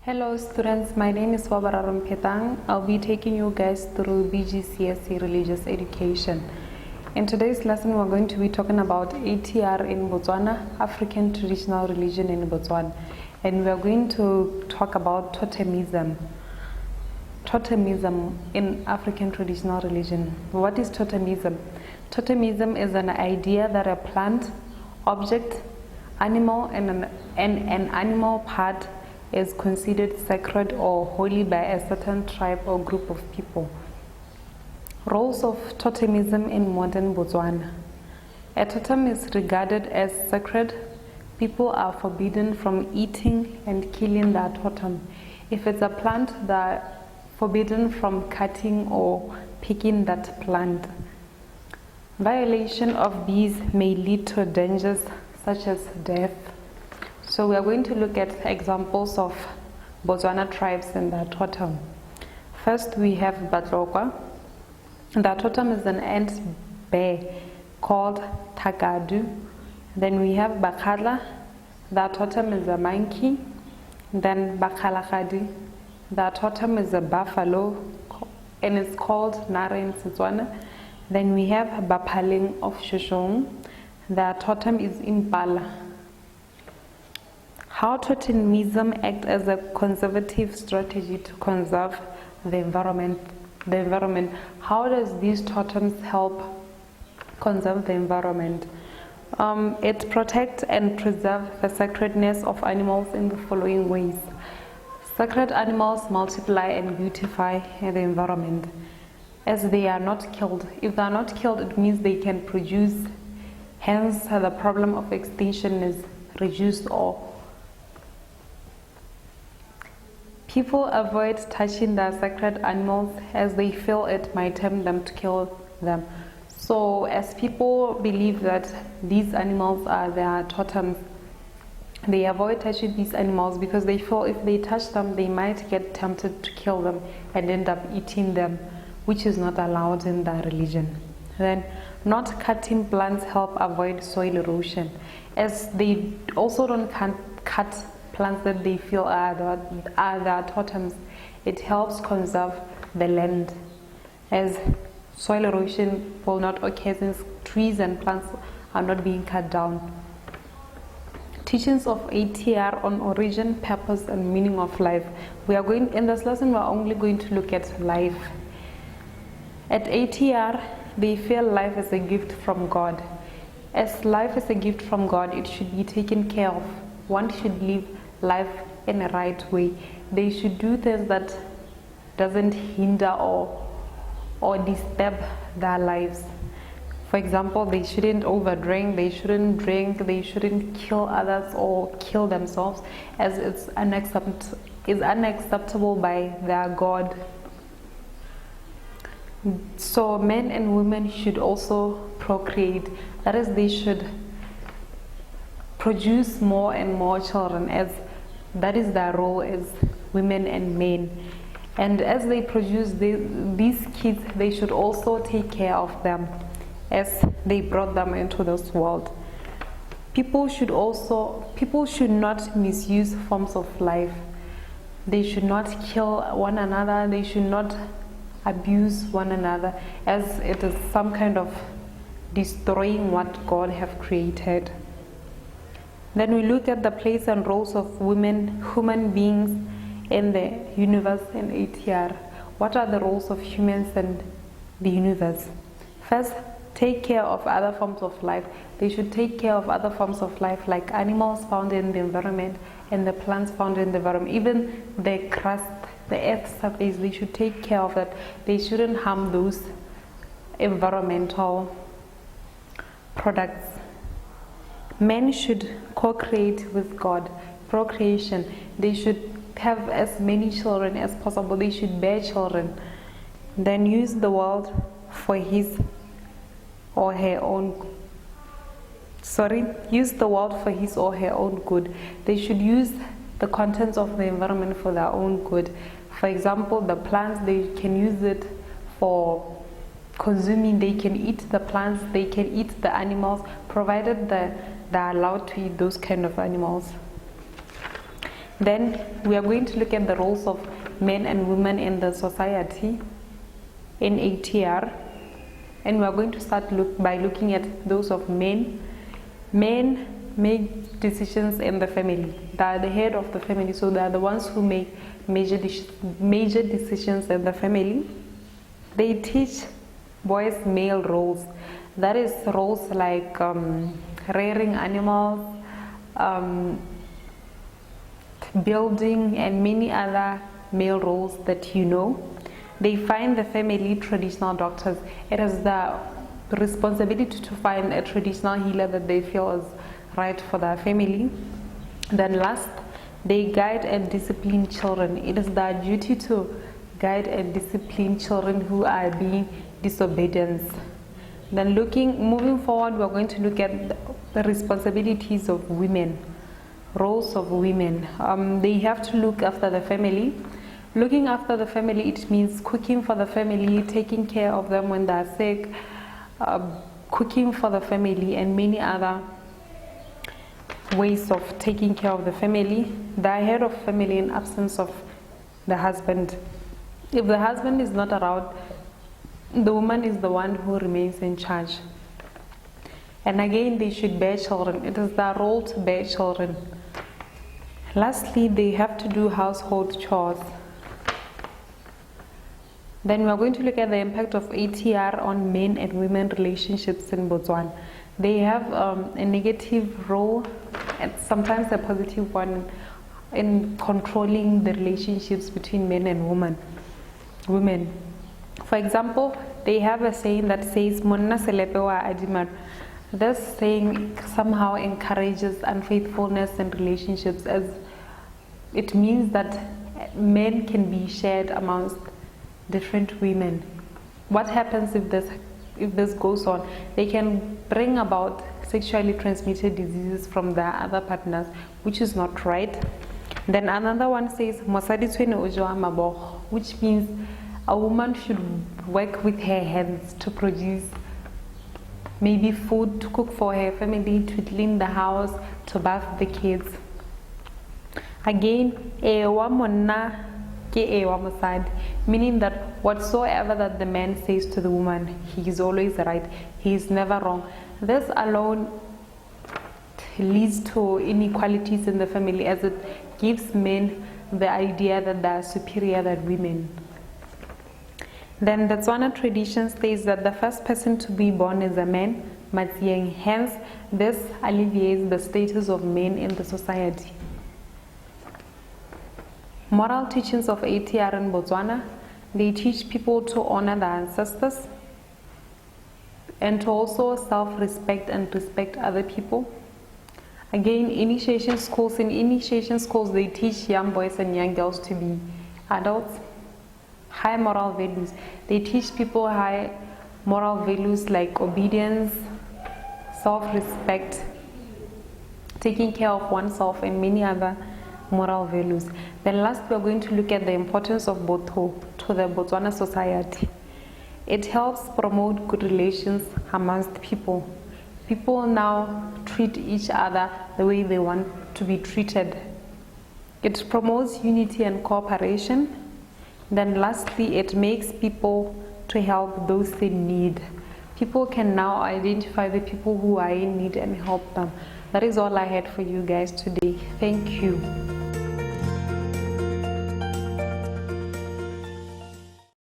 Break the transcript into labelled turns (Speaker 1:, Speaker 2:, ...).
Speaker 1: Hello students, my name is Wabara Petang. I'll be taking you guys through BGCSE religious education. In today's lesson, we're going to be talking about ATR in Botswana, African traditional religion in Botswana. And we're going to talk about totemism. Totemism in African traditional religion. What is totemism? Totemism is an idea that a plant, object, animal, and an animal part is considered sacred or holy by a certain tribe or group of people. Roles of totemism in modern Botswana. A totem is regarded as sacred. People are forbidden from eating and killing that totem. If it's a plant, they're forbidden from cutting or picking that plant. Violation of these may lead to dangers such as death. So we are going to look at examples of Botswana tribes and their totem. First we have Batlokwa. The totem is an ant bear called Takadu. Then we have Bakala. The totem is a monkey. Then Bakalakadi. The totem is a buffalo and it's called Nara in Setswana. Then we have Bapaling of Shoshong. The totem is Impala. How totemism acts as a conservative strategy to conserve the environment. How does these totems help conserve the environment? It protects and preserves the sacredness of animals in the following ways. Sacred animals multiply and beautify the environment as they are not killed. If they are not killed, it means they can produce. Hence, the problem of extinction is reduced or people avoid touching the sacred animals as they feel it might tempt them to kill them. So as people believe that these animals are their totems, they avoid touching these animals because they feel if they touch them, they might get tempted to kill them and end up eating them, which is not allowed in their religion. Then, not cutting plants help avoid soil erosion, as they also don't cut plants that they feel are their totems. It helps conserve the land, as soil erosion will not occur since trees and plants are not being cut down. Teachings of ATR on origin, purpose, and meaning of life. In this lesson, we are only going to look at life. At ATR, they feel life is a gift from God. As life is a gift from God, it should be taken care of. One should live life in a right way. They should do things that doesn't hinder or disturb their lives. For example, they shouldn't overdrink, they shouldn't drink, they shouldn't kill others or kill themselves, as it's unacceptable by their God. So men and women should also procreate. That is, they should produce more and more children, as that is their role as women and men. And as they produce these kids, they should also take care of them as they brought them into this world. People should not misuse forms of life. They should not kill one another. They should not abuse one another, as it is some kind of destroying what God have created. Then we look at the place and roles of women, human beings in the universe in ATR. What are the roles of humans in the universe? First, take care of other forms of life. They should take care of other forms of life, like animals found in the environment and the plants found in the environment. Even the crust, the earth surface, they should take care of that. They shouldn't harm those environmental products. Men should co-create with God. Procreation. They should have as many children as possible. They should bear children. Then use the world for his or her own good. They should use the contents of the environment for their own good. For example, the plants, they can use it for consuming. They can eat the plants, they can eat the animals, provided they're allowed to eat those kind of animals. Then we are going to look at the roles of men and women in the society in ATR, and we are going to start by looking at those of men. Men make decisions in the family. They are the head of the family, so they are the ones who make major decisions in the family. They teach boys male roles, that is roles like rearing animals, building, and many other male roles that you know. They find the family traditional doctors. It is the responsibility to find a traditional healer that they feel is right for their family. Then last, they guide and discipline children. It is their duty to guide and discipline children who are being disobedient. Then moving forward, we're going to look at the responsibilities of women, roles of women. They have to look after the family. Looking after the family, it means cooking for the family, taking care of them when they're sick, cooking for the family, and many other ways of taking care of the family. The head of family in absence of the husband. If the husband is not around, the woman is the one who remains in charge. And again, they should bear children. It is their role to bear children. Lastly, they have to do household chores. Then we are going to look at the impact of ATR on men and women relationships in Botswana. They have a negative role and sometimes a positive one in controlling the relationships between men and women. For example, they have a saying that says "Monna selepe wa adimar." This saying somehow encourages unfaithfulness in relationships, as it means that men can be shared amongst different women. What happens if this goes on? They can bring about sexually transmitted diseases from their other partners, which is not right. Then another one says "Mosadi tshwene o joa mabogo," which means a woman should work with her hands to produce maybe food, to cook for her family, to clean the house, to bath the kids. Again, ewa monna ke ewa mosadi, meaning that whatsoever that the man says to the woman, he is always right, he is never wrong. This alone leads to inequalities in the family, as it gives men the idea that they are superior than women. Then the Tswana tradition states that the first person to be born is a man, Matsieng. Hence, this alleviates the status of men in the society. Moral teachings of ATR in Botswana. They teach people to honor their ancestors and to also self-respect and respect other people. Again, initiation schools. In initiation schools, they teach young boys and young girls to be adults. High moral values. They teach people high moral values like obedience, self-respect, taking care of oneself, and many other moral values. Then last, we are going to look at the importance of Botho to the Botswana society. It helps promote good relations amongst people. People now treat each other the way they want to be treated. It promotes unity and cooperation. Then lastly, it makes people to help those in need. People can now identify the people who are in need and help them. That is all I had for you guys today. Thank you.